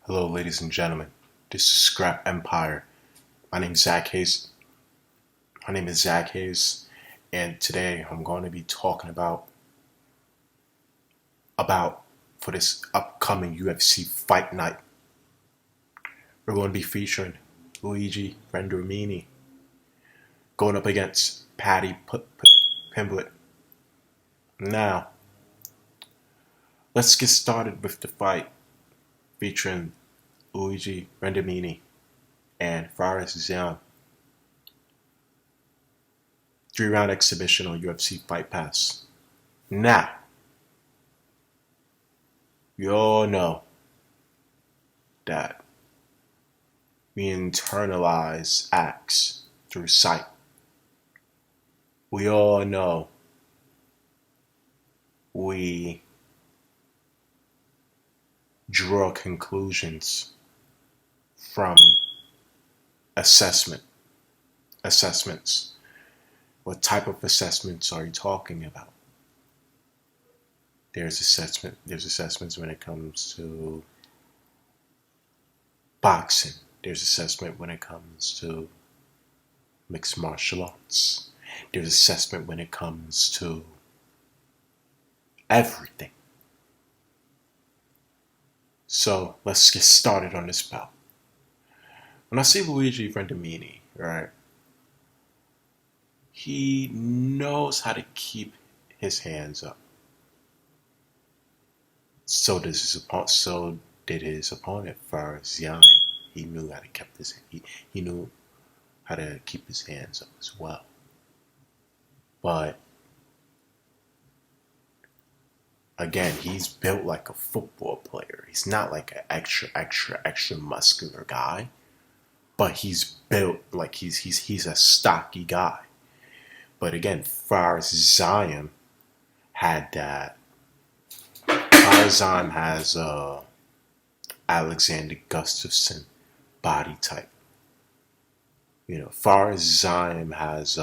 Hello, ladies and gentlemen. This is Scrap Empire. My name is Zach Hayes. And today I'm going to be talking about for this upcoming UFC Fight Night. We're going to be featuring Luigi Vendramini going up against Paddy Pimblett. Now, let's get started with the fight featuring Luigi Vendramini and Fares Ziam. 3-round exhibition on UFC Fight Pass. Now, you all know that we internalize acts through sight. We all know we draw conclusions from assessments. What type of assessments are you talking about? There's assessments when it comes to boxing. There's assessment when it comes to mixed martial arts. There's assessment when it comes to everything. So let's get started on this bout. When I see Luigi Vendramini, right, he knows how to keep his hands up. So did his opponent, Fares Ziam. He knew how to he knew how to keep his hands up as well. But again, he's built like a football player. He's not like an extra muscular guy, but he's built like he's a stocky guy. But again, Fares Ziam had that. Fares Ziam has Alexander Gustafsson body type. Fares Ziam has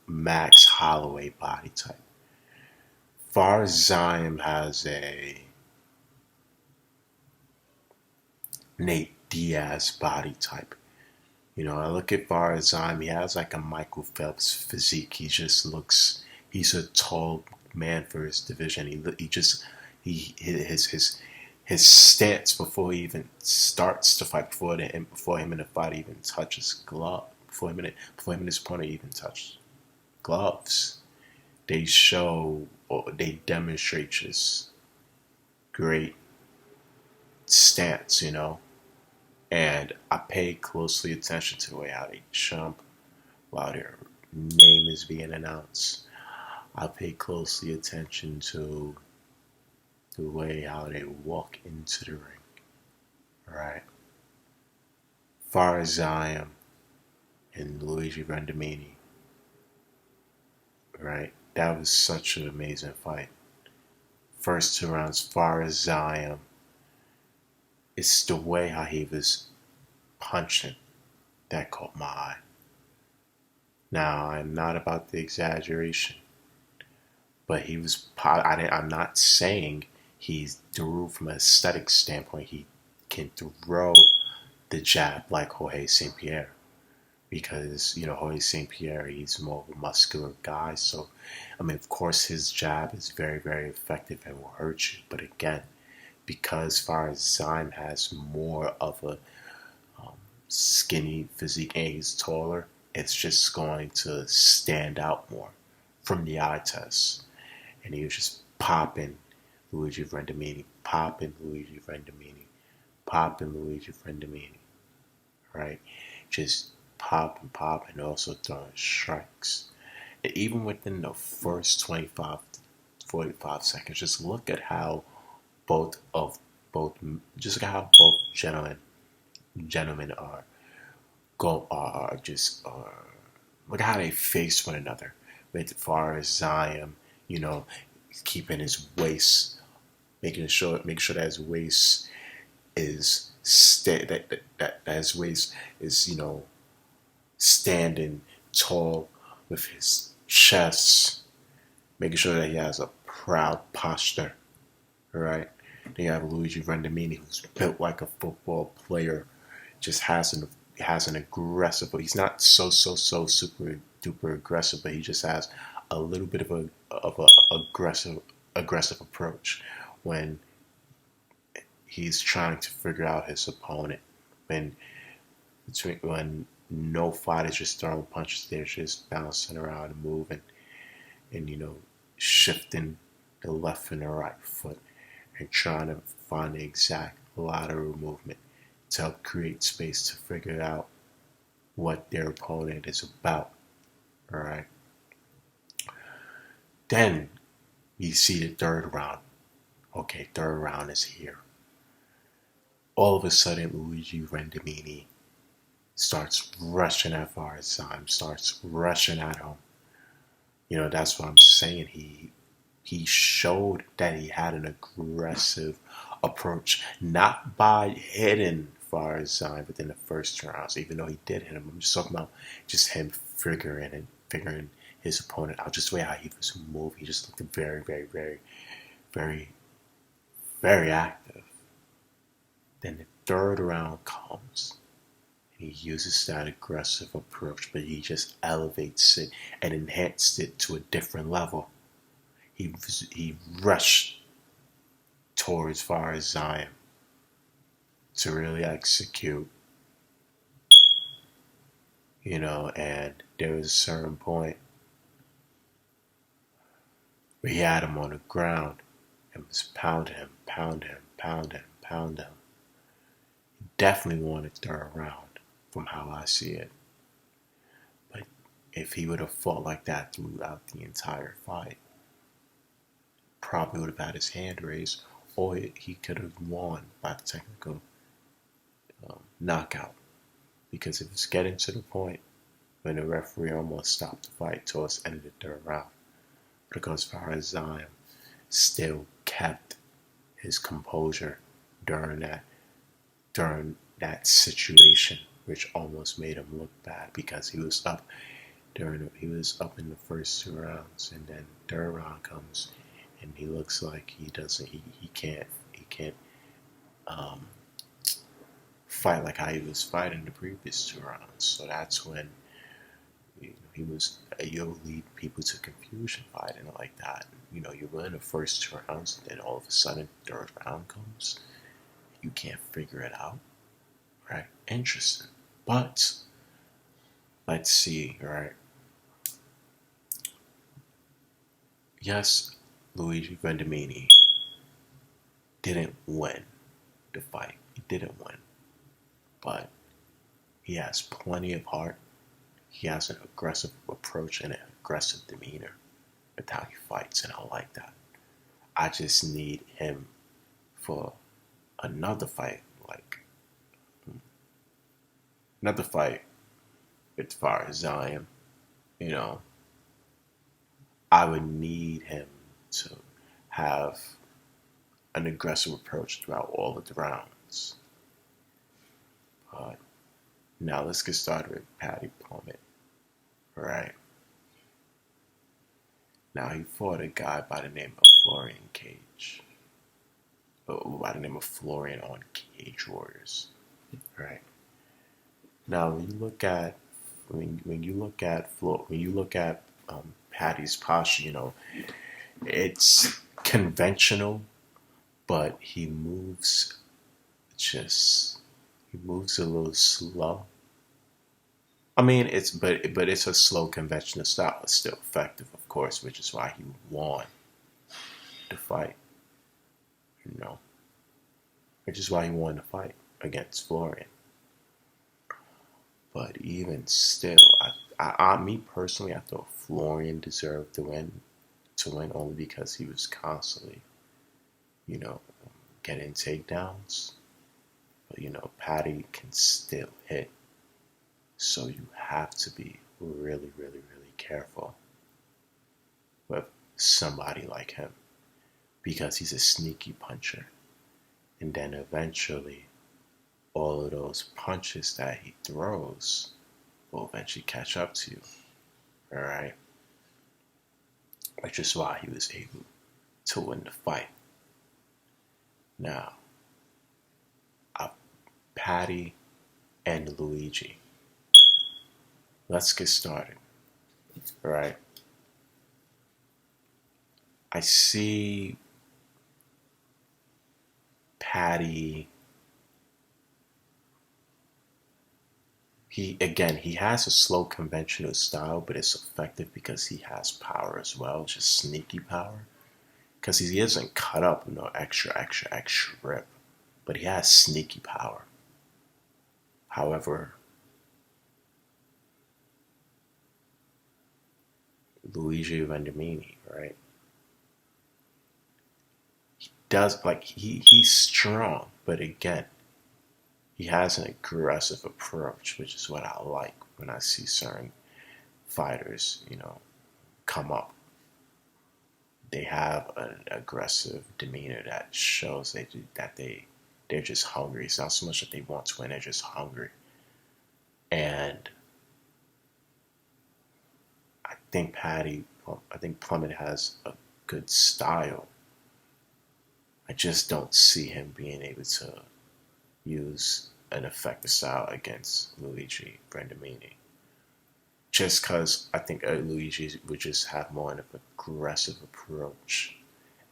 Max Holloway body type. Fares Ziam has a Nate Diaz body type. I look at Fares Ziam, he has like a Michael Phelps physique. He's a tall man for his division. His stance before he even starts to fight, before him and the fight even touches glove, before him and his opponent even touch gloves, they demonstrate just great stance, And I pay closely attention to the way how they jump while their name is being announced. I pay closely attention to the way how they walk into the ring. Right? Fares Ziam and Luigi Vendramini. Right? That was such an amazing fight. First 2 rounds, Fares Ziam. It's the way how he was punching that caught my eye. Now, I'm not about the exaggeration, but he was. I'm not saying he's through from an aesthetic standpoint. He can throw the jab like Jorge St. Pierre, because Jorge St. Pierre, he's more of a muscular guy. So, of course, his jab is very, very effective and will hurt you. But again, because Fares Ziam has more of a skinny physique and he's taller, it's just going to stand out more from the eye test. And he was just popping Luigi Vendramini, right? Just pop, and also throwing strikes. And even within the first 25 to 45 seconds, just look at how both gentlemen look at how they face one another. With Fares Ziam, keeping his waist, making sure that his waist is that his waist is standing tall, with his chest, making sure that he has a proud posture. right? Then you have Luigi Vendramini, who's built like a football player, just has an aggressive, but he's not so super duper aggressive, but he just has a little bit of a aggressive approach when he's trying to figure out his opponent. When when no fight is just throwing punches, they're just bouncing around and moving and shifting the left and the right foot and trying to find the exact lateral movement to help create space to figure out what their opponent is about. All right. Then you see the third round. Okay, third round is here. All of a sudden, Luigi Vendramini starts rushing at Farzam, starts rushing at him. That's what I'm saying. He showed that he had an aggressive approach, not by hitting Farzam within the first rounds, even though he did hit him. I'm just talking about just him figuring his opponent out, just the way how he was moving. He just looked very, very, very, very, very active. Then the third round comes. He uses that aggressive approach, but he just elevates it and enhanced it to a different level. He rushed towards Farzam to really execute, and there was a certain point where he had him on the ground and was pounding him. Definitely wanted third round from how I see it. But if he would have fought like that throughout the entire fight, probably would have had his hand raised, or he could have won by the technical knockout. Because it was getting to the point when the referee almost stopped the fight towards the end of the third round. Because Farzam still kept his composure during that situation, which almost made him look bad because he was up in the first two rounds, and then third round comes and he looks like he can't fight like how he was fighting the previous two rounds. So that's when you'll lead people to confusion fighting like that. You win the first two rounds, and then all of a sudden third round comes, you can't figure it out. Right? Interesting. But let's see, right? Yes, Luigi Vendramini didn't win the fight. He didn't win. But he has plenty of heart. He has an aggressive approach and an aggressive demeanor with how he fights, and I like that. I just need him for another fight, with Farzam. I would need him to have an aggressive approach throughout all of the rounds. But now let's get started with Paddy Pimblett. Right. Now he fought a guy by the name of Florian Cage. By the name of Florian on Cage Warriors. Right. Now when you look at Paddy's posture, it's conventional, but he moves a little slow. I mean, it's a slow conventional style. It's still effective, of course, which is why he won the fight. Which is why he won the fight against Florian. But even still, me personally, I thought Florian deserved to win only because he was constantly, getting takedowns. But Paddy can still hit. So you have to be really, really, really careful with somebody like him, because he's a sneaky puncher. And then eventually, all of those punches that he throws will eventually catch up to you. Alright? Which is why he was able to win the fight. Now, Paddy and Luigi. Let's get started. All right. I see Paddy. He has a slow conventional style, but it's effective because he has power as well, just sneaky power. Because he isn't cut up with no extra rip, but he has sneaky power. However, Luigi Vendramini, right? He's strong, but again, he has an aggressive approach, which is what I like when I see certain fighters, come up. They have an aggressive demeanor that shows they're just hungry. It's not so much that they want to win; they're just hungry. And I think Pimblett has a good style. I just don't see him being able to use an effective style against Luigi Vendramini. Just because I think Luigi would just have more of an aggressive approach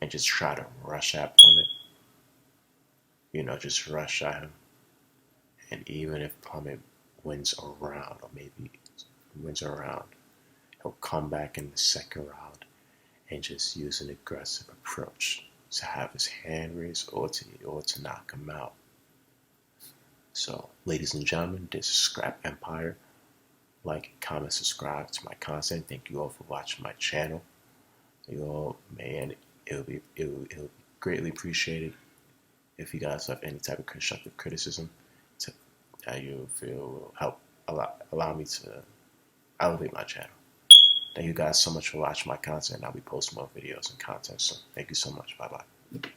and just try to rush at Pimblett. Just rush at him. And even if Pimblett wins a round, or maybe wins a round, he'll come back in the second round and just use an aggressive approach to have his hand raised or to knock him out. So, ladies and gentlemen, this is Scrap Empire. Like, comment, subscribe to my content. Thank you all for watching my channel. You all, man, it'll be greatly appreciated if you guys have any type of constructive criticism that you feel will help allow me to elevate my channel. Thank you guys so much for watching my content. I'll be posting more videos and content soon. Thank you so much. Bye bye.